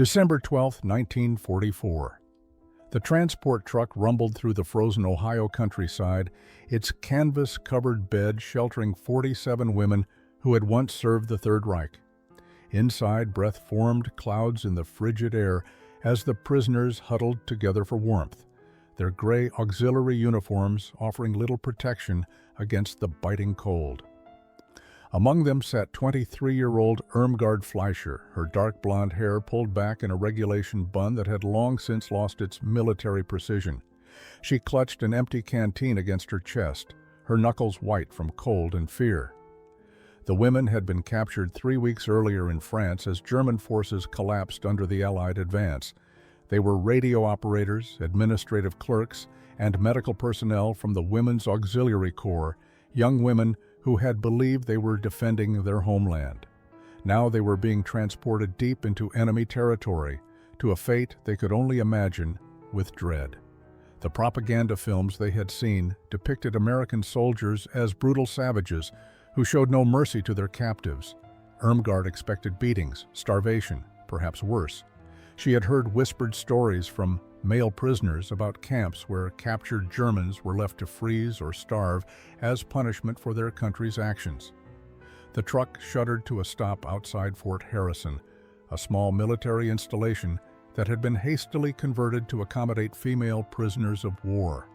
December 12, 1944. The transport truck rumbled through the frozen Ohio countryside, its canvas-covered bed sheltering 47 women who had once served the Third Reich. Inside, breath formed clouds in the frigid air as the prisoners huddled together for warmth, their gray auxiliary uniforms offering little protection against the biting cold. Among them sat 23-year-old Irmgard Fleischer, her dark blonde hair pulled back in a regulation bun that had long since lost its military precision. She clutched an empty canteen against her chest, her knuckles white from cold and fear. The women had been captured 3 weeks earlier in France as German forces collapsed under the Allied advance. They were radio operators, administrative clerks, and medical personnel from the Women's Auxiliary Corps, young women who had believed they were defending their homeland. Now they were being transported deep into enemy territory, to a fate they could only imagine with dread. The propaganda films they had seen depicted American soldiers as brutal savages who showed no mercy to their captives. Irmgard expected beatings, starvation, perhaps worse. She had heard whispered stories from male prisoners about camps where captured Germans were left to freeze or starve as punishment for their country's actions. The truck shuddered to a stop outside Fort Harrison, a small military installation that had been hastily converted to accommodate female prisoners of war.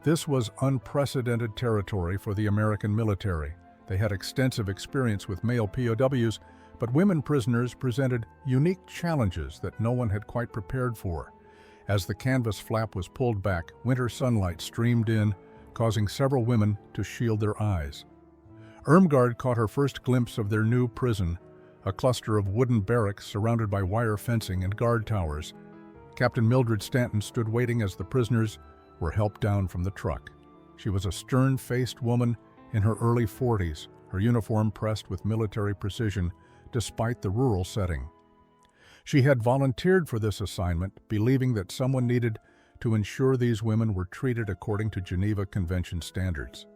This was unprecedented territory for the American military. They had extensive experience with male POWs, but women prisoners presented unique challenges that no one had quite prepared for. As the canvas flap was pulled back, winter sunlight streamed in, causing several women to shield their eyes. Irmgard caught her first glimpse of their new prison, a cluster of wooden barracks surrounded by wire fencing and guard towers. Captain Mildred Stanton stood waiting as the prisoners were helped down from the truck. She was a stern-faced woman in her early 40s, her uniform pressed with military precision despite the rural setting. She had volunteered for this assignment, believing that someone needed to ensure these women were treated according to Geneva Convention standards.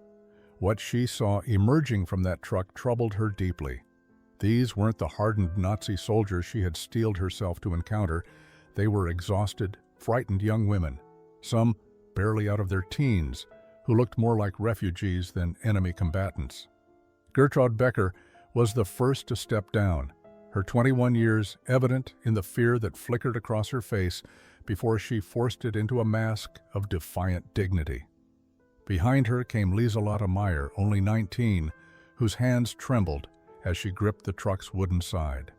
What she saw emerging from that truck troubled her deeply. These weren't the hardened Nazi soldiers she had steeled herself to encounter. They were exhausted, frightened young women, some barely out of their teens, who looked more like refugees than enemy combatants. Gertraud Becker was the first to step down, her 21 years evident in the fear that flickered across her face before she forced it into a mask of defiant dignity. Behind her came Lieselotte Meyer, only 19, whose hands trembled as she gripped the truck's wooden side.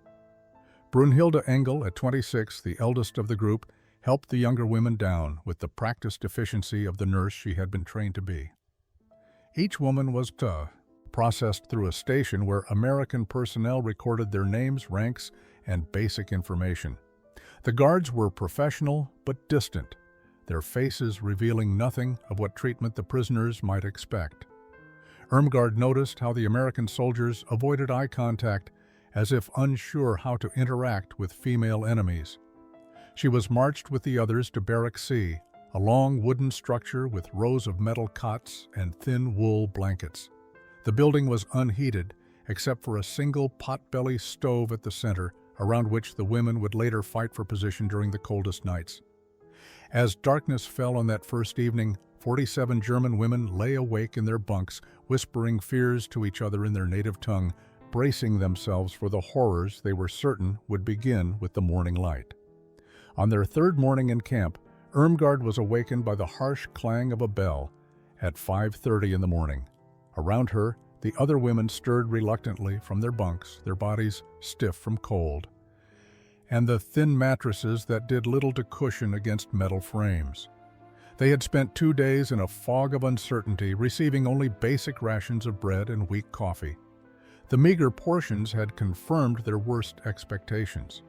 Brunhilde Engel, at 26, the eldest of the group, helped the younger women down with the practiced efficiency of the nurse she had been trained to be. Each woman was processed through a station where American personnel recorded their names, ranks, and basic information. The guards were professional but distant, their faces revealing nothing of what treatment the prisoners might expect. Irmgard noticed how the American soldiers avoided eye contact as if unsure how to interact with female enemies. She was marched with the others to Barrack C, a long wooden structure with rows of metal cots and thin wool blankets. The building was unheated, except for a single pot-belly stove at the center, around which the women would later fight for position during the coldest nights. As darkness fell on that first evening, 47 German women lay awake in their bunks, whispering fears to each other in their native tongue, bracing themselves for the horrors they were certain would begin with the morning light. On their third morning in camp, Irmgard was awakened by the harsh clang of a bell at 5:30 in the morning. Around her, the other women stirred reluctantly from their bunks, their bodies stiff from cold, and the thin mattresses that did little to cushion against metal frames. They had spent 2 days in a fog of uncertainty, receiving only basic rations of bread and weak coffee. The meager portions had confirmed their worst expectations.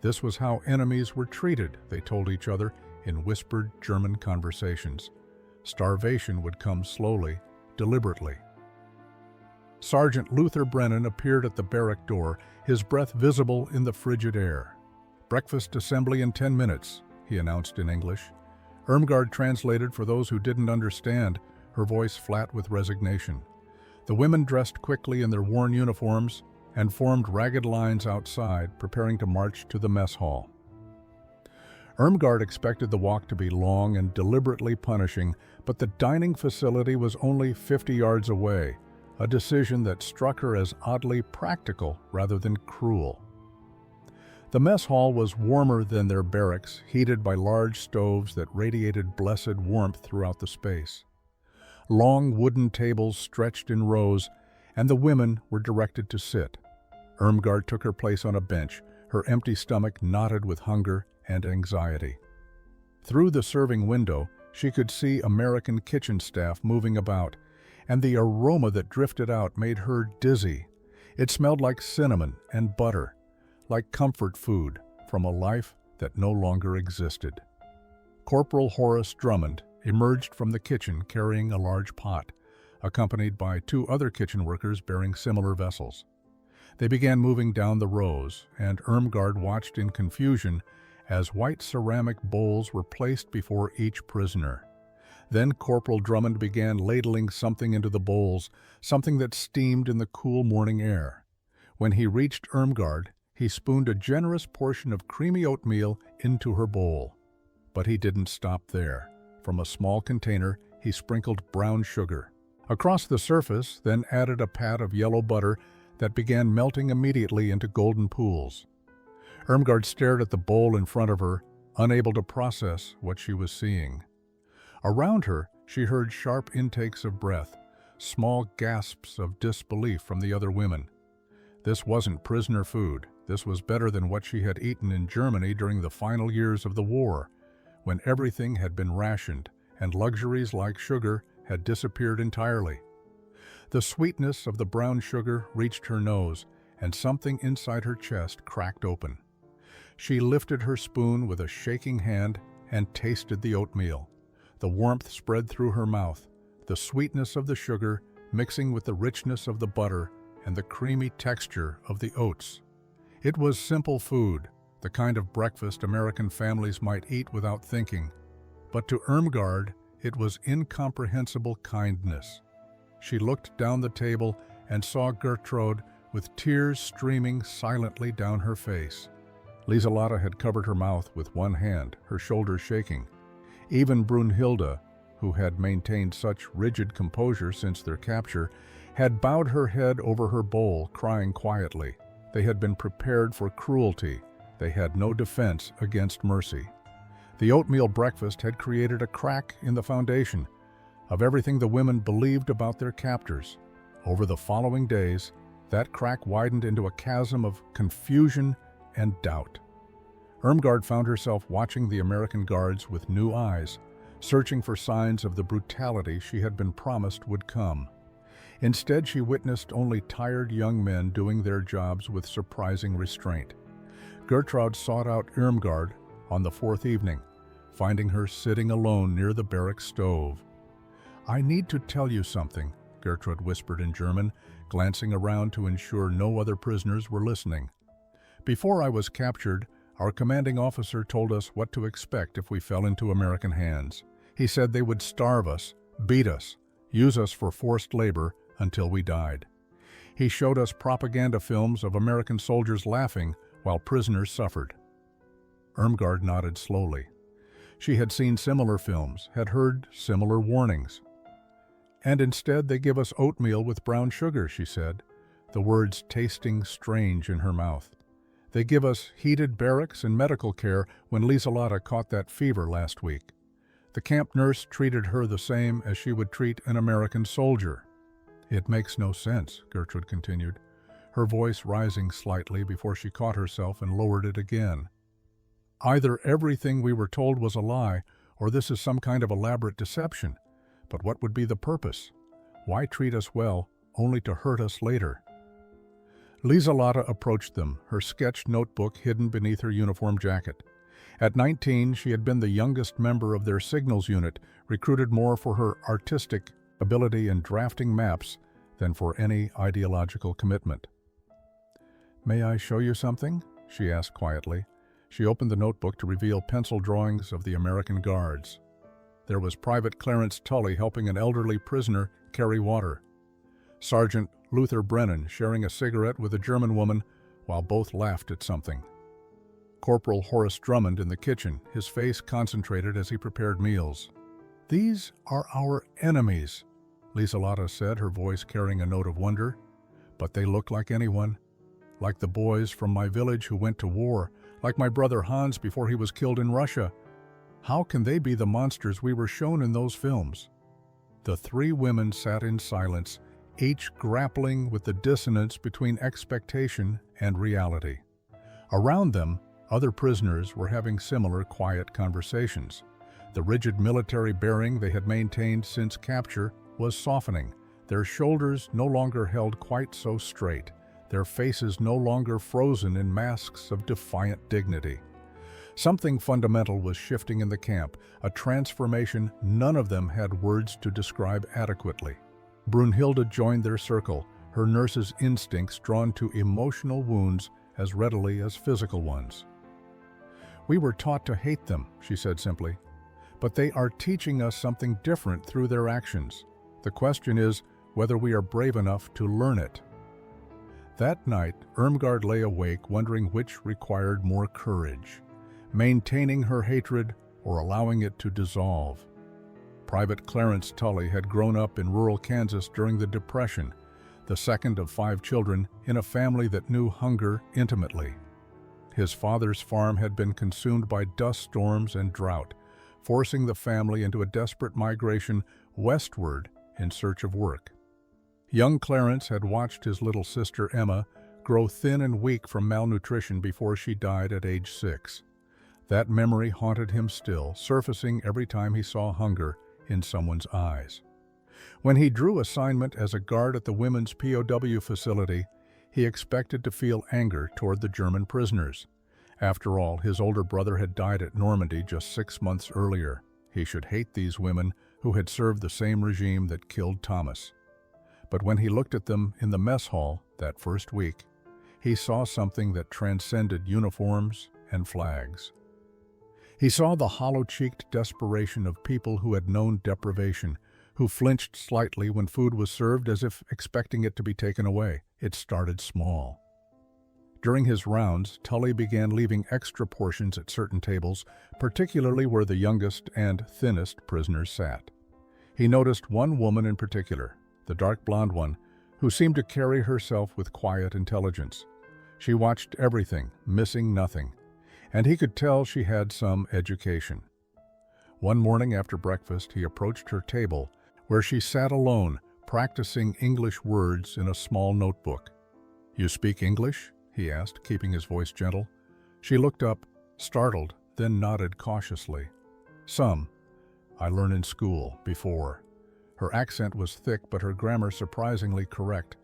This was how enemies were treated, they told each other in whispered German conversations. Starvation would come slowly, deliberately. Sergeant Luther Brennan appeared at the barrack door, his breath visible in the frigid air. "Breakfast assembly in 10 minutes, he announced in English. Irmgard translated for those who didn't understand, her voice flat with resignation. The women dressed quickly in their worn uniforms and formed ragged lines outside, preparing to march to the mess hall. Irmgard expected the walk to be long and deliberately punishing, but the dining facility was only 50 yards away, a decision that struck her as oddly practical rather than cruel. The mess hall was warmer than their barracks, heated by large stoves that radiated blessed warmth throughout the space. Long wooden tables stretched in rows, and the women were directed to sit. Irmgard took her place on a bench, her empty stomach knotted with hunger and anxiety. Through the serving window, she could see American kitchen staff moving about, and the aroma that drifted out made her dizzy. It smelled like cinnamon and butter, like comfort food from a life that no longer existed. Corporal Horace Drummond emerged from the kitchen carrying a large pot, accompanied by 2 other kitchen workers bearing similar vessels. They began moving down the rows, and Irmgard watched in confusion as white ceramic bowls were placed before each prisoner. Then Corporal Drummond began ladling something into the bowls, something that steamed in the cool morning air. When he reached Irmgard, he spooned a generous portion of creamy oatmeal into her bowl. But he didn't stop there. From a small container, he sprinkled brown sugar. Across the surface, then added a pat of yellow butter that began melting immediately into golden pools. Irmgard stared at the bowl in front of her, unable to process what she was seeing. Around her, she heard sharp intakes of breath, small gasps of disbelief from the other women. This wasn't prisoner food. This was better than what she had eaten in Germany during the final years of the war, when everything had been rationed and luxuries like sugar had disappeared entirely. The sweetness of the brown sugar reached her nose, and something inside her chest cracked open. She lifted her spoon with a shaking hand and tasted the oatmeal. The warmth spread through her mouth, the sweetness of the sugar mixing with the richness of the butter and the creamy texture of the oats. It was simple food, the kind of breakfast American families might eat without thinking. But to Irmgard, it was incomprehensible kindness. She looked down the table and saw Gertrude with tears streaming silently down her face. Lieselotte had covered her mouth with one hand, her shoulders shaking. Even Brunhilde, who had maintained such rigid composure since their capture, had bowed her head over her bowl, crying quietly. They had been prepared for cruelty. They had no defense against mercy. The oatmeal breakfast had created a crack in the foundation of everything the women believed about their captors. Over the following days, that crack widened into a chasm of confusion and doubt. Irmgard found herself watching the American guards with new eyes, searching for signs of the brutality she had been promised would come. Instead, she witnessed only tired young men doing their jobs with surprising restraint. Gertrude sought out Irmgard on the 4th evening, finding her sitting alone near the barrack stove. "I need to tell you something," Gertrude whispered in German, glancing around to ensure no other prisoners were listening. "Before I was captured, our commanding officer told us what to expect if we fell into American hands. He said they would starve us, beat us, use us for forced labor until we died. He showed us propaganda films of American soldiers laughing while prisoners suffered." Irmgard nodded slowly. She had seen similar films, had heard similar warnings. "And instead they give us oatmeal with brown sugar," she said, the words tasting strange in her mouth. "They give us heated barracks and medical care when Lieselotte caught that fever last week. The camp nurse treated her the same as she would treat an American soldier." "It makes no sense," Gertrude continued, her voice rising slightly before she caught herself and lowered it again. "Either everything we were told was a lie, or this is some kind of elaborate deception. But what would be the purpose? Why treat us well, only to hurt us later?" Lieselotte approached them, her sketch notebook hidden beneath her uniform jacket. At 19, she had been the youngest member of their signals unit, recruited more for her artistic ability in drafting maps than for any ideological commitment. "May I show you something?" she asked quietly. She opened the notebook to reveal pencil drawings of the American guards. There was Private Clarence Tully helping an elderly prisoner carry water. Sergeant Luther Brennan sharing a cigarette with a German woman while both laughed at something. Corporal Horace Drummond in the kitchen, his face concentrated as he prepared meals. "These are our enemies," Lieselata said, her voice carrying a note of wonder. "But they look like anyone. Like the boys from my village who went to war, like my brother Hans before he was killed in Russia. How can they be the monsters we were shown in those films?" The three women sat in silence, each grappling with the dissonance between expectation and reality. Around them, other prisoners were having similar quiet conversations. The rigid military bearing they had maintained since capture was softening. Their shoulders no longer held quite so straight, their faces no longer frozen in masks of defiant dignity. Something fundamental was shifting in the camp, a transformation none of them had words to describe adequately. Brunhilde joined their circle, her nurse's instincts drawn to emotional wounds as readily as physical ones. "We were taught to hate them," she said simply, "but they are teaching us something different through their actions. The question is whether we are brave enough to learn it." That night, Irmgard lay awake wondering which required more courage, maintaining her hatred or allowing it to dissolve. Private Clarence Tully had grown up in rural Kansas during the Depression, the second of 5 children in a family that knew hunger intimately. His father's farm had been consumed by dust storms and drought, forcing the family into a desperate migration westward in search of work. Young Clarence had watched his little sister Emma grow thin and weak from malnutrition before she died at age 6. That memory haunted him still, surfacing every time he saw hunger in someone's eyes. When he drew assignment as a guard at the women's POW facility, he expected to feel anger toward the German prisoners. After all, his older brother had died at Normandy just 6 months earlier. He should hate these women who had served the same regime that killed Thomas. But when he looked at them in the mess hall that first week, he saw something that transcended uniforms and flags. He saw the hollow-cheeked desperation of people who had known deprivation, who flinched slightly when food was served as if expecting it to be taken away. It started small. During his rounds, Tully began leaving extra portions at certain tables, particularly where the youngest and thinnest prisoners sat. He noticed one woman in particular, the dark blonde one, who seemed to carry herself with quiet intelligence. She watched everything, missing nothing, and he could tell she had some education. One morning after breakfast, he approached her table, where she sat alone, practicing English words in a small notebook. "You speak English?" he asked, keeping his voice gentle. She looked up, startled, then nodded cautiously. "Some. I learned in school, before." Her accent was thick, but her grammar surprisingly correct.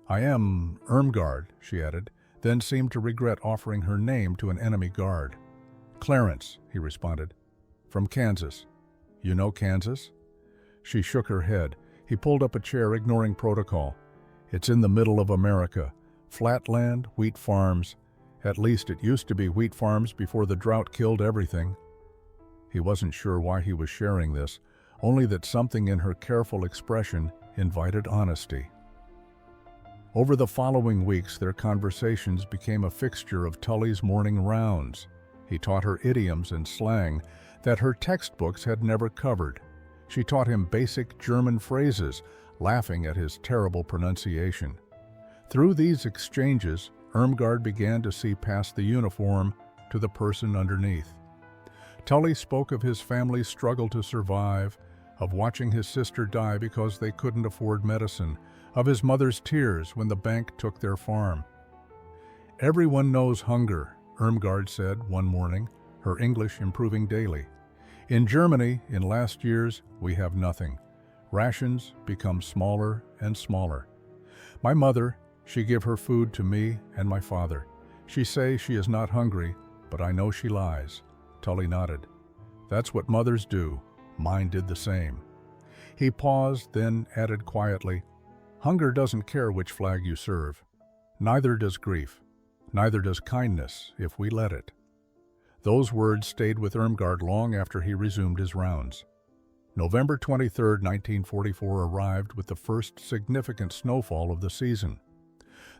"I am Irmgard," she added, then seemed to regret offering her name to an enemy guard. "Clarence," he responded. "From Kansas." "You know Kansas?" She shook her head. He pulled up a chair, ignoring protocol. "It's in the middle of America. Flat land, wheat farms. At least it used to be wheat farms before the drought killed everything." He wasn't sure why he was sharing this, only that something in her careful expression invited honesty. Over the following weeks, their conversations became a fixture of Tully's morning rounds. He taught her idioms and slang that her textbooks had never covered. She taught him basic German phrases, laughing at his terrible pronunciation. Through these exchanges, Irmgard began to see past the uniform to the person underneath. Tully spoke of his family's struggle to survive, of watching his sister die because they couldn't afford medicine, of his mother's tears when the bank took their farm. "Everyone knows hunger," Irmgard said one morning, her English improving daily. "In Germany, in last years, we have nothing. Rations become smaller and smaller. My mother, she give her food to me and my father. She say she is not hungry, but I know she lies." Tully nodded. "That's what mothers do. Mine did the same." He paused, then added quietly, "Hunger doesn't care which flag you serve. Neither does grief. Neither does kindness, if we let it." Those words stayed with Irmgard long after he resumed his rounds. November 23, 1944 arrived with the first significant snowfall of the season.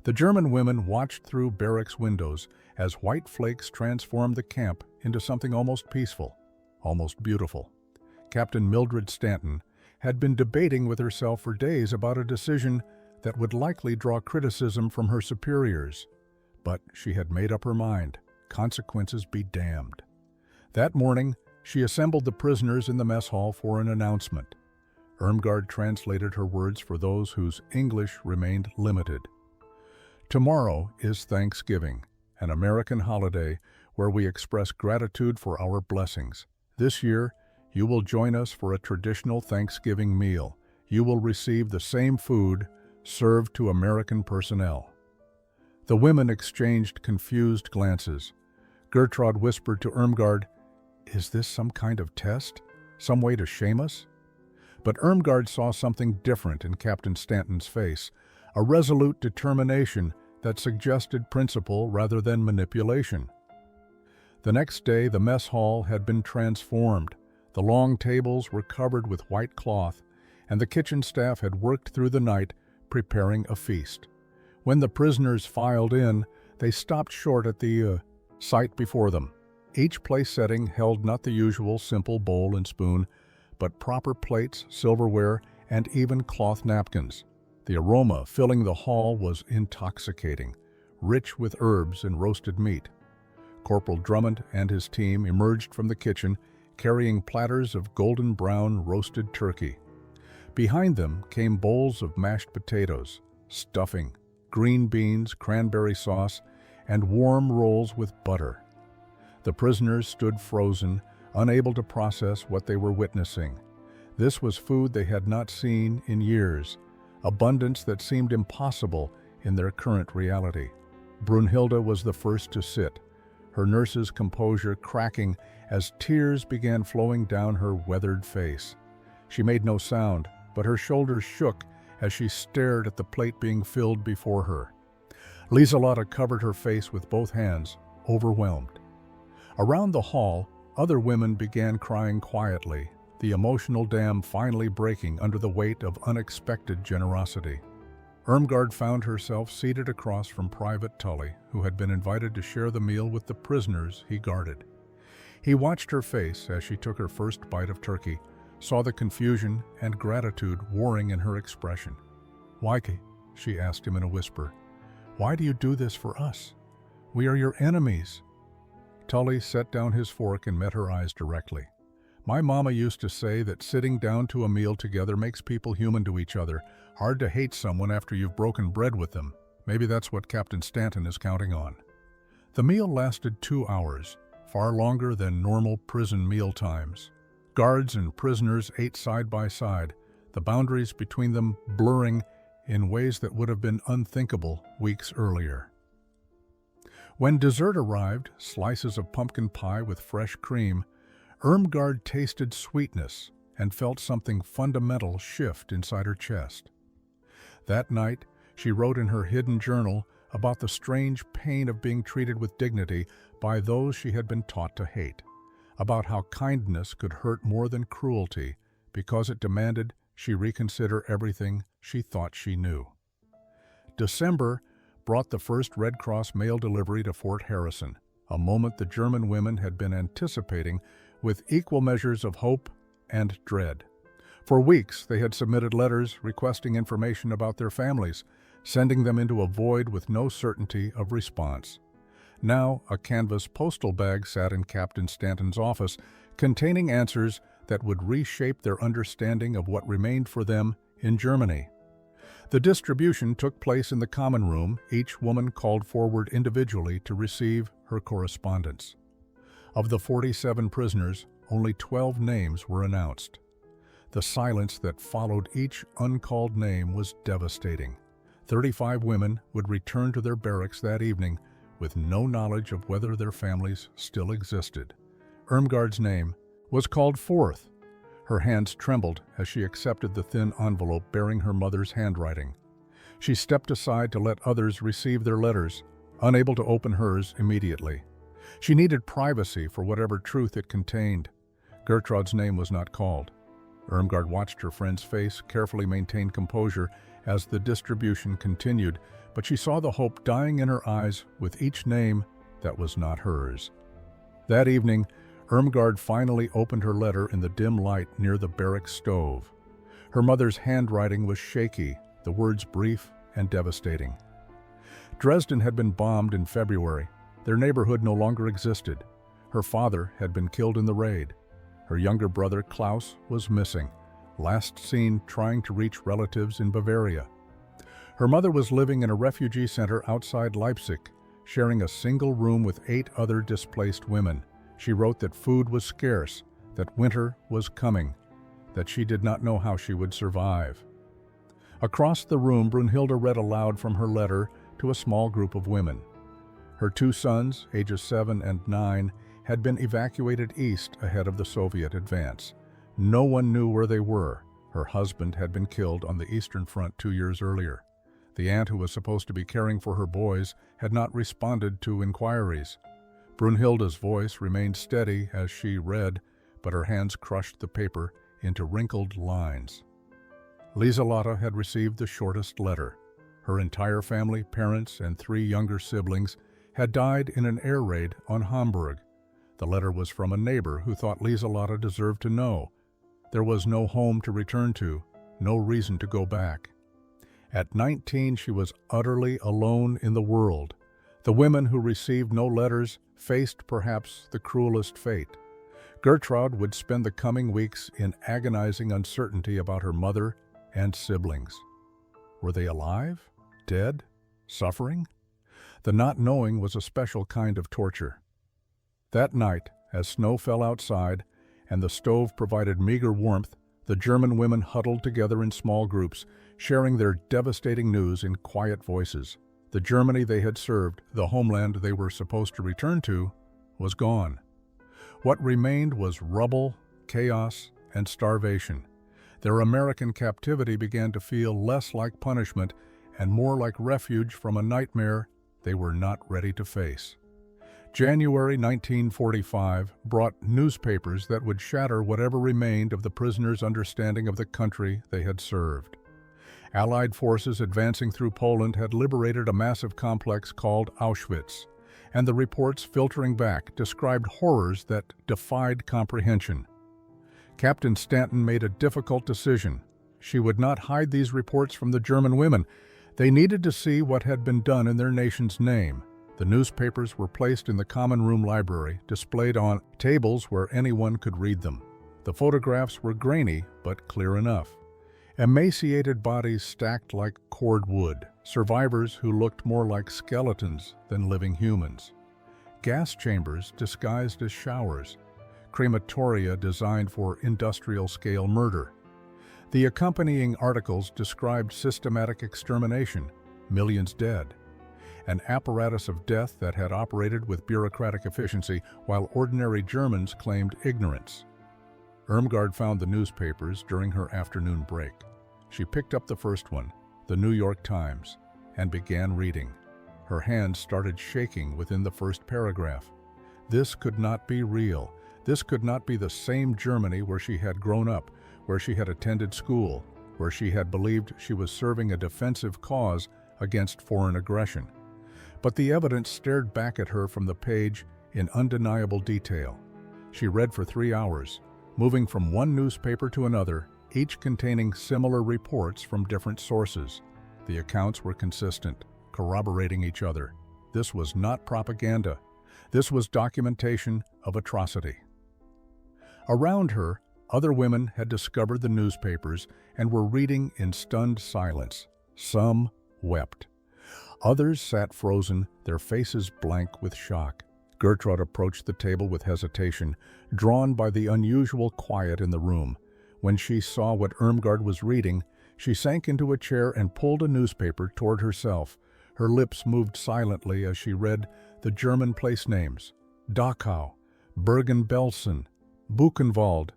The German women watched through barracks windows as white flakes transformed the camp into something almost peaceful, almost beautiful. Captain Mildred Stanton had been debating with herself for days about a decision that would likely draw criticism from her superiors. But she had made up her mind. Consequences be damned. That morning, she assembled the prisoners in the mess hall for an announcement. Irmgard translated her words for those whose English remained limited. Tomorrow is Thanksgiving, an American holiday where we express gratitude for our blessings. This year, you will join us for a traditional Thanksgiving meal. You will receive the same food served to American personnel. The women exchanged confused glances. Gertrude whispered to Irmgard, "Is this some kind of test? Some way to shame us?" But Irmgard saw something different in Captain Stanton's face, a resolute determination that suggested principle rather than manipulation. The next day, the mess hall had been transformed. The long tables were covered with white cloth, and the kitchen staff had worked through the night preparing a feast. When the prisoners filed in, they stopped short at the sight before them. Each place setting held not the usual simple bowl and spoon, but proper plates, silverware, and even cloth napkins. The aroma filling the hall was intoxicating, rich with herbs and roasted meat. Corporal Drummond and his team emerged from the kitchen, carrying platters of golden brown roasted turkey. Behind them came bowls of mashed potatoes, stuffing, green beans, cranberry sauce, and warm rolls with butter. The prisoners stood frozen, unable to process what they were witnessing. This was food they had not seen in years, abundance that seemed impossible in their current reality. Brunhilde was the first to sit, her nurse's composure cracking as tears began flowing down her weathered face. She made no sound, but her shoulders shook as she stared at the plate being filled before her. Lieselotte covered her face with both hands, overwhelmed. Around the hall, other women began crying quietly, the emotional dam finally breaking under the weight of unexpected generosity. Irmgard found herself seated across from Private Tully, who had been invited to share the meal with the prisoners he guarded. He watched her face as she took her first bite of turkey, saw the confusion and gratitude warring in her expression. "Why," she asked him in a whisper, "why do you do this for us? We are your enemies." Tully set down his fork and met her eyes directly. "My mama used to say that sitting down to a meal together makes people human to each other. Hard to hate someone after you've broken bread with them. Maybe that's what Captain Stanton is counting on." The meal lasted 2 hours, far longer than normal prison meal times. Guards and prisoners ate side by side, the boundaries between them blurring in ways that would have been unthinkable weeks earlier. When dessert arrived, slices of pumpkin pie with fresh cream, Irmgard tasted sweetness and felt something fundamental shift inside her chest. That night, she wrote in her hidden journal about the strange pain of being treated with dignity by those she had been taught to hate, about how kindness could hurt more than cruelty because it demanded she reconsider everything she thought she knew. December brought the first Red Cross mail delivery to Fort Harrison, a moment the German women had been anticipating with equal measures of hope and dread. For weeks, they had submitted letters requesting information about their families, sending them into a void with no certainty of response. Now, a canvas postal bag sat in Captain Stanton's office, containing answers that would reshape their understanding of what remained for them in Germany. The distribution took place in the common room. Each woman called forward individually to receive her correspondence. Of the 47 prisoners, only 12 names were announced. The silence that followed each uncalled name was devastating. 35 women would return to their barracks that evening with no knowledge of whether their families still existed. Irmgard's name was called forth. Her hands trembled as she accepted the thin envelope bearing her mother's handwriting. She stepped aside to let others receive their letters, unable to open hers immediately. She needed privacy for whatever truth it contained. Gertrude's name was not called. Irmgard watched her friend's face carefully maintain composure as the distribution continued, but she saw the hope dying in her eyes with each name that was not hers. That evening, Irmgard finally opened her letter in the dim light near the barrack stove. Her mother's handwriting was shaky, the words brief and devastating. Dresden had been bombed in February. Their neighborhood no longer existed. Her father had been killed in the raid. Her younger brother, Klaus, was missing, last seen trying to reach relatives in Bavaria. Her mother was living in a refugee center outside Leipzig, sharing a single room with 8 other displaced women. She wrote that food was scarce, that winter was coming, that she did not know how she would survive. Across the room, Brunhilde read aloud from her letter to a small group of women. Her 2 sons, ages 7 and 9, had been evacuated east ahead of the Soviet advance. No one knew where they were. Her husband had been killed on the Eastern Front 2 years earlier. The aunt who was supposed to be caring for her boys had not responded to inquiries. Brunhilde's voice remained steady as she read, but her hands crushed the paper into wrinkled lines. Lieselotte had received the shortest letter. Her entire family, parents, and 3 younger siblings had died in an air raid on Hamburg. The letter was from a neighbor who thought Lieselotte deserved to know. There was no home to return to, no reason to go back. At 19, she was utterly alone in the world. The women who received no letters faced perhaps the cruelest fate. Gertrude would spend the coming weeks in agonizing uncertainty about her mother and siblings. Were they alive? Dead? Suffering? The not knowing was a special kind of torture. That night, as snow fell outside and the stove provided meager warmth, the German women huddled together in small groups, sharing their devastating news in quiet voices. The Germany they had served, the homeland they were supposed to return to, was gone. What remained was rubble, chaos, and starvation. Their American captivity began to feel less like punishment and more like refuge from a nightmare they were not ready to face. January 1945 brought newspapers that would shatter whatever remained of the prisoners' understanding of the country they had served. Allied forces advancing through Poland had liberated a massive complex called Auschwitz, and the reports filtering back described horrors that defied comprehension. Captain Stanton made a difficult decision. She would not hide these reports from the German women. They needed to see what had been done in their nation's name. The newspapers were placed in the common room library, displayed on tables where anyone could read them. The photographs were grainy, but clear enough. Emaciated bodies stacked like cord wood, survivors who looked more like skeletons than living humans. Gas chambers disguised as showers, crematoria designed for industrial-scale murder. The accompanying articles described systematic extermination, millions dead, an apparatus of death that had operated with bureaucratic efficiency while ordinary Germans claimed ignorance. Irmgard found the newspapers during her afternoon break. She picked up the first one, the New York Times, and began reading. Her hands started shaking within the first paragraph. This could not be real. This could not be the same Germany where she had grown up, where she had attended school, where she had believed she was serving a defensive cause against foreign aggression. But the evidence stared back at her from the page in undeniable detail. She read for 3 hours, moving from one newspaper to another, each containing similar reports from different sources. The accounts were consistent, corroborating each other. This was not propaganda. This was documentation of atrocity. Around her, other women had discovered the newspapers and were reading in stunned silence. Some wept. Others sat frozen, their faces blank with shock. Gertrude approached the table with hesitation, drawn by the unusual quiet in the room. When she saw what Irmgard was reading, she sank into a chair and pulled a newspaper toward herself. Her lips moved silently as she read the German place names: Dachau, Bergen-Belsen, Buchenwald,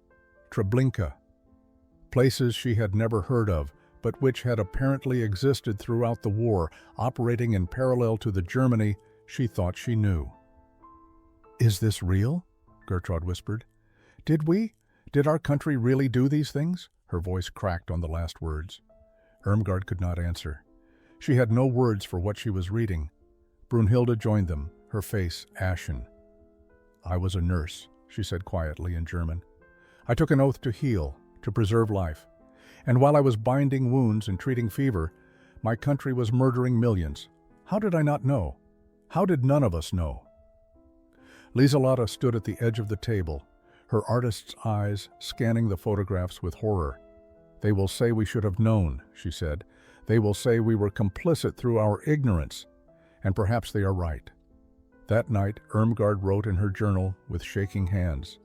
Treblinka. Places she had never heard of, but which had apparently existed throughout the war, operating in parallel to the Germany she thought she knew. "Is this real?" Gertrude whispered. Did we Did our country really do these things? Her voice cracked on the last words. Irmgard could not answer. She had no words for what she was reading. Brunhilde joined them, her face ashen. "I was a nurse," she said quietly in German. "I took an oath to heal, to preserve life. And while I was binding wounds and treating fever, my country was murdering millions. How did I not know? How did none of us know?" Lieselota stood at the edge of the table, her artist's eyes scanning the photographs with horror. "They will say we should have known," she said. "They will say we were complicit through our ignorance. And perhaps they are right." That night, Irmgard wrote in her journal with shaking hands,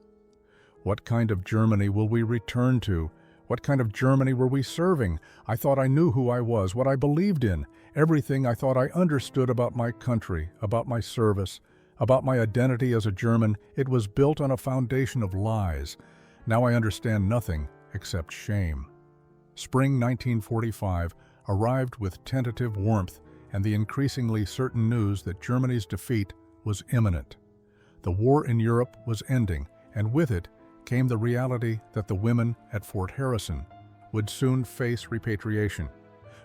"What kind of Germany will we return to? What kind of Germany were we serving? I thought I knew who I was, what I believed in, everything I thought I understood about my country, about my service, about my identity as a German. It was built on a foundation of lies. Now I understand nothing except shame." Spring 1945 arrived with tentative warmth and the increasingly certain news that Germany's defeat was imminent. The war in Europe was ending, and with it came the reality that the women at Fort Harrison would soon face repatriation.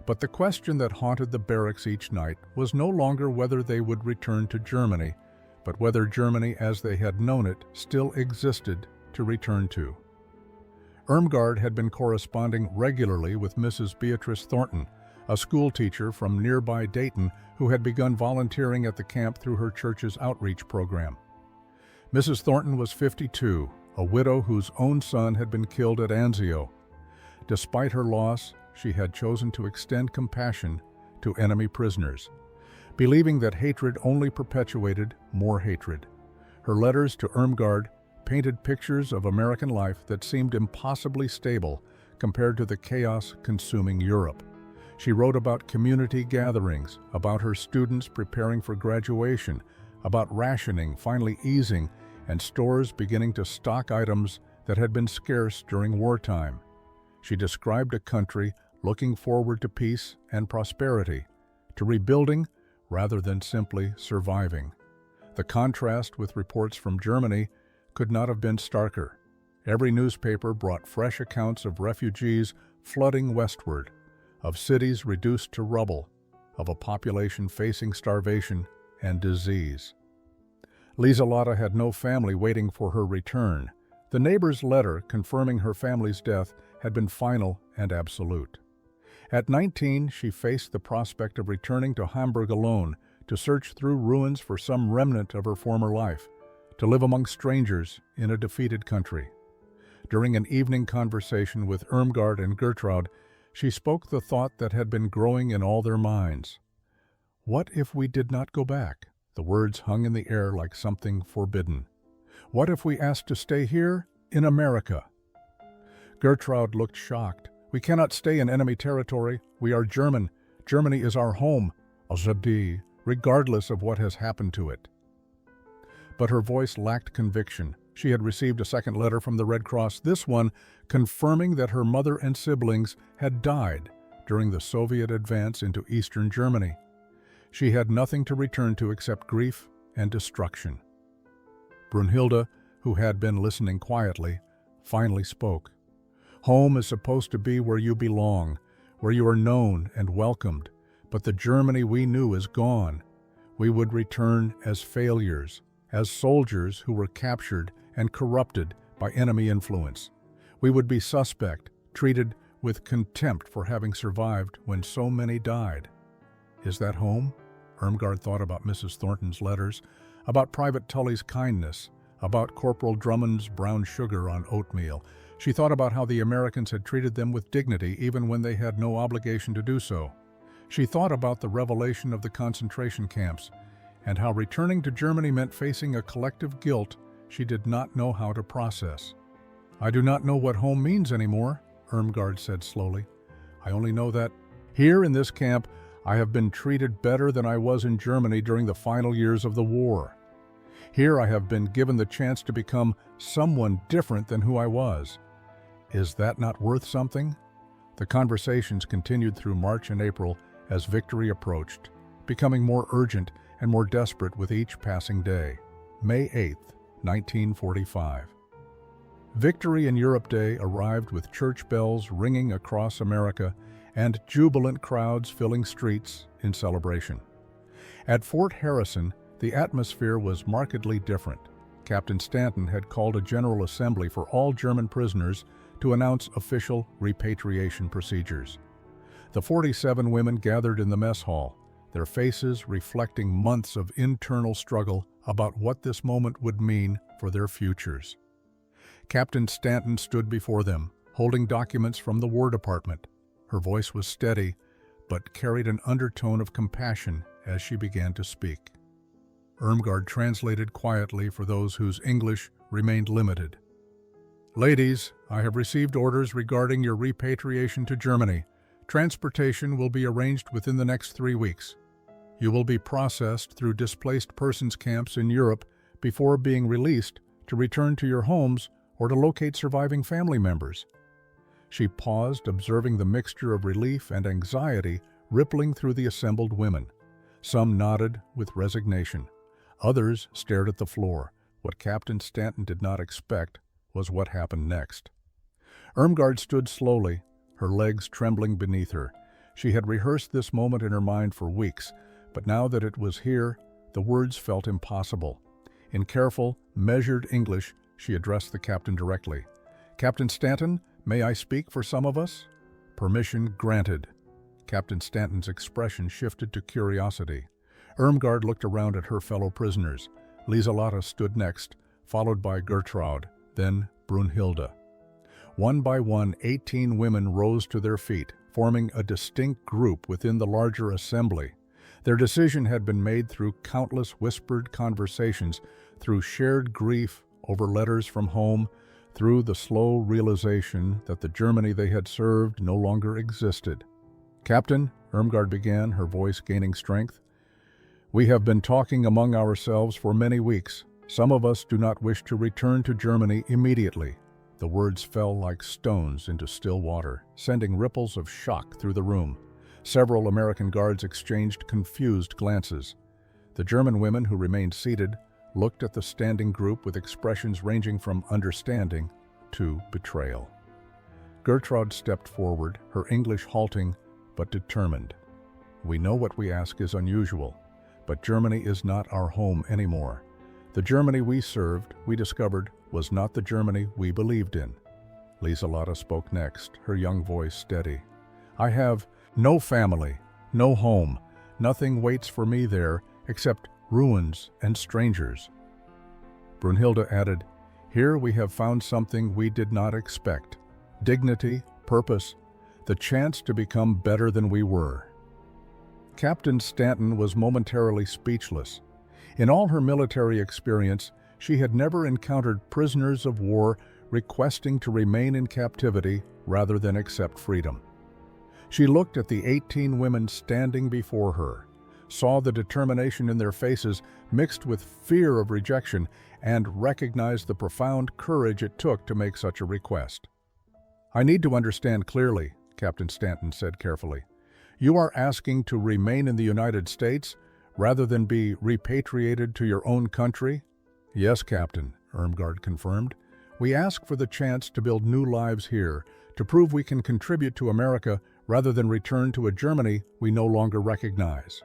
But the question that haunted the barracks each night was no longer whether they would return to Germany, but whether Germany as they had known it still existed to return to. Irmgard had been corresponding regularly with Mrs. Beatrice Thornton, a schoolteacher from nearby Dayton who had begun volunteering at the camp through her church's outreach program. Mrs. Thornton was 52, a widow whose own son had been killed at Anzio. Despite her loss, she had chosen to extend compassion to enemy prisoners, believing that hatred only perpetuated more hatred. Her letters to Irmgard painted pictures of American life that seemed impossibly stable compared to the chaos consuming Europe. She wrote about community gatherings, about her students preparing for graduation, about rationing finally easing, and stores beginning to stock items that had been scarce during wartime. She described a country looking forward to peace and prosperity, to rebuilding rather than simply surviving. The contrast with reports from Germany could not have been starker. Every newspaper brought fresh accounts of refugees flooding westward, of cities reduced to rubble, of a population facing starvation and disease. Lieselota had no family waiting for her return. The neighbor's letter confirming her family's death had been final and absolute. At 19, she faced the prospect of returning to Hamburg alone, to search through ruins for some remnant of her former life, to live among strangers in a defeated country. During an evening conversation with Irmgard and Gertraud, she spoke the thought that had been growing in all their minds. What if we did not go back? The words hung in the air like something forbidden. What if we asked to stay here, in America? Gertraud looked shocked. We cannot stay in enemy territory. We are German. Germany is our home, Azadi, regardless of what has happened to it. But her voice lacked conviction. She had received a second letter from the Red Cross, this one confirming that her mother and siblings had died during the Soviet advance into eastern Germany. She had nothing to return to except grief and destruction. Brunhilde, who had been listening quietly, finally spoke. Home is supposed to be where you belong, where you are known and welcomed, but the Germany we knew is gone. We would return as failures, as soldiers who were captured and corrupted by enemy influence. We would be suspect, treated with contempt for having survived when so many died. Is that home? Irmgard thought about Mrs. Thornton's letters, about Private Tully's kindness, about Corporal Drummond's brown sugar on oatmeal. She thought about how the Americans had treated them with dignity even when they had no obligation to do so. She thought about the revelation of the concentration camps and how returning to Germany meant facing a collective guilt she did not know how to process. I do not know what home means anymore, Irmgard said slowly. I only know that here in this camp I have been treated better than I was in Germany during the final years of the war. Here I have been given the chance to become someone different than who I was. Is that not worth something? The conversations continued through March and April as victory approached, becoming more urgent and more desperate with each passing day. May 8, 1945. Victory in Europe Day arrived with church bells ringing across America and jubilant crowds filling streets in celebration. At Fort Harrison, the atmosphere was markedly different. Captain Stanton had called a general assembly for all German prisoners to announce official repatriation procedures. The 47 women gathered in the mess hall, their faces reflecting months of internal struggle about what this moment would mean for their futures. Captain Stanton stood before them, holding documents from the War Department. Her voice was steady, but carried an undertone of compassion as she began to speak. Irmgard translated quietly for those whose English remained limited. "Ladies, I have received orders regarding your repatriation to Germany. Transportation will be arranged within the next 3 weeks. You will be processed through displaced persons camps in Europe before being released to return to your homes or to locate surviving family members." She paused, observing the mixture of relief and anxiety rippling through the assembled women. Some nodded with resignation. Others stared at the floor. What Captain Stanton did not expect was what happened next. Irmgard stood slowly, her legs trembling beneath her. She had rehearsed this moment in her mind for weeks, but now that it was here, the words felt impossible. In careful, measured English, she addressed the captain directly. "Captain Stanton, may I speak for some of us?" Permission granted. Captain Stanton's expression shifted to curiosity. Irmgard looked around at her fellow prisoners. Lieselata stood next, followed by Gertrude, then Brunhilde. One by one, 18 women rose to their feet, forming a distinct group within the larger assembly. Their decision had been made through countless whispered conversations, through shared grief over letters from home, through the slow realization that the Germany they had served no longer existed. "Captain," Irmgard began, her voice gaining strength, "we have been talking among ourselves for many weeks. Some of us do not wish to return to Germany immediately." The words fell like stones into still water, sending ripples of shock through the room. Several American guards exchanged confused glances. The German women who remained seated looked at the standing group with expressions ranging from understanding to betrayal. Gertrude stepped forward, her English halting but determined. "We know what we ask is unusual, but Germany is not our home anymore. The Germany we served, we discovered, was not the Germany we believed in." Lieselata spoke next, her young voice steady. "I have no family, no home. Nothing waits for me there except ruins and strangers." Brunhilde added, "Here we have found something we did not expect. Dignity, purpose, the chance to become better than we were." Captain Stanton was momentarily speechless. In all her military experience, she had never encountered prisoners of war requesting to remain in captivity rather than accept freedom. She looked at the 18 women standing before her, saw the determination in their faces mixed with fear of rejection, and recognized the profound courage it took to make such a request. "I need to understand clearly," Captain Stanton said carefully. "You are asking to remain in the United States rather than be repatriated to your own country?" "Yes, Captain," Irmgard confirmed. "We ask for the chance to build new lives here, to prove we can contribute to America rather than return to a Germany we no longer recognize."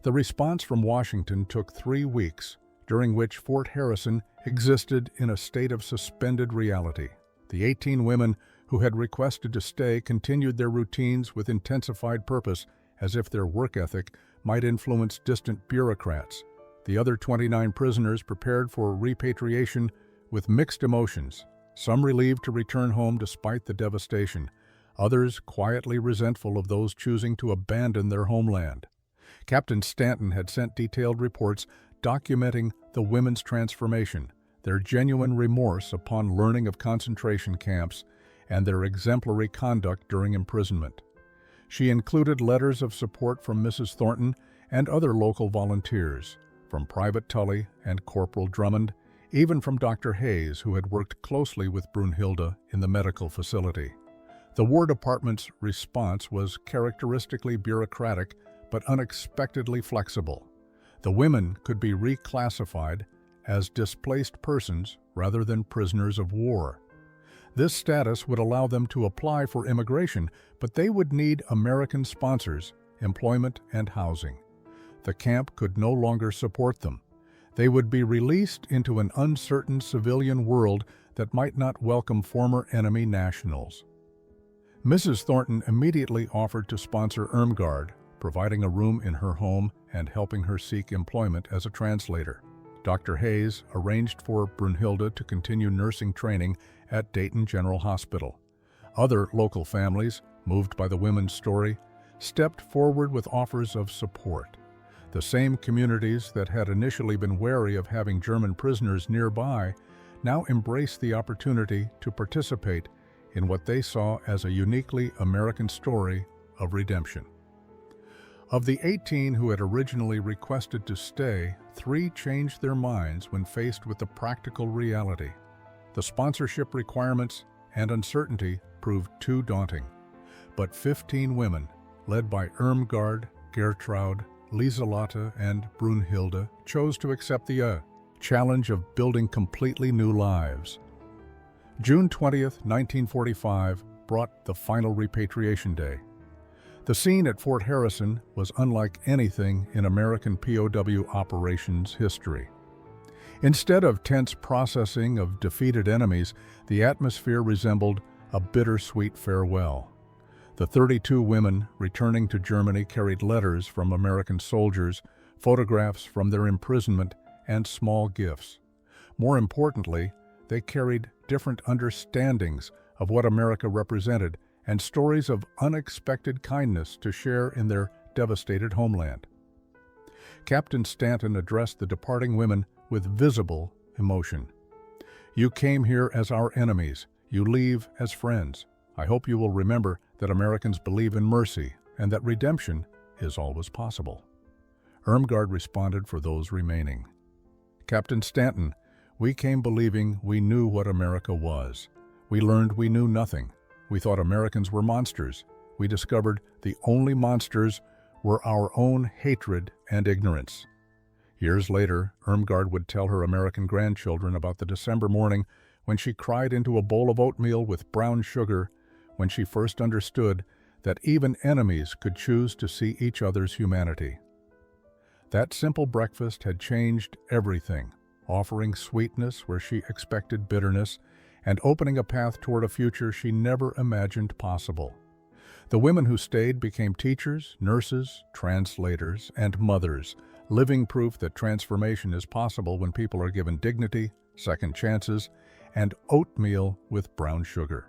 The response from Washington took 3 weeks, during which Fort Harrison existed in a state of suspended reality. The 18 women who had requested to stay continued their routines with intensified purpose, as if their work ethic might influence distant bureaucrats. The other 29 prisoners prepared for repatriation with mixed emotions, some relieved to return home despite the devastation, others quietly resentful of those choosing to abandon their homeland. Captain Stanton had sent detailed reports documenting the women's transformation, their genuine remorse upon learning of concentration camps, and their exemplary conduct during imprisonment. She included letters of support from Mrs. Thornton and other local volunteers, from Private Tully and Corporal Drummond, even from Dr. Hayes, who had worked closely with Brunhilde in the medical facility. The War Department's response was characteristically bureaucratic but unexpectedly flexible. The women could be reclassified as displaced persons rather than prisoners of war. This status would allow them to apply for immigration, but they would need American sponsors, employment, and housing. The camp could no longer support them. They would be released into an uncertain civilian world that might not welcome former enemy nationals. Mrs. Thornton immediately offered to sponsor Irmgard, providing a room in her home and helping her seek employment as a translator. Dr. Hayes arranged for Brunhilde to continue nursing training at Dayton General Hospital. Other local families, moved by the women's story, stepped forward with offers of support. The same communities that had initially been wary of having German prisoners nearby now embraced the opportunity to participate in what they saw as a uniquely American story of redemption. Of the 18 who had originally requested to stay, 3 changed their minds when faced with the practical reality. The sponsorship requirements and uncertainty proved too daunting. But 15 women, led by Irmgard, Gertraud, Lieselotte, and Brunhilde, chose to accept the challenge of building completely new lives. June 20th, 1945, brought the final repatriation day. The scene at Fort Harrison was unlike anything in American POW operations history. Instead of tense processing of defeated enemies, the atmosphere resembled a bittersweet farewell. The 32 women returning to Germany carried letters from American soldiers, photographs from their imprisonment, and small gifts. More importantly, they carried different understandings of what America represented and stories of unexpected kindness to share in their devastated homeland. Captain Stanton addressed the departing women with visible emotion. "You came here as our enemies. You leave as friends. I hope you will remember that Americans believe in mercy and that redemption is always possible." Irmgard responded for those remaining. "Captain Stanton, we came believing we knew what America was. We learned we knew nothing. We thought Americans were monsters. We discovered the only monsters were our own hatred and ignorance." Years later, Irmgard would tell her American grandchildren about the December morning when she cried into a bowl of oatmeal with brown sugar, when she first understood that even enemies could choose to see each other's humanity. That simple breakfast had changed everything, offering sweetness where she expected bitterness, and opening a path toward a future she never imagined possible. The women who stayed became teachers, nurses, translators, and mothers, living proof that transformation is possible when people are given dignity, second chances, and oatmeal with brown sugar.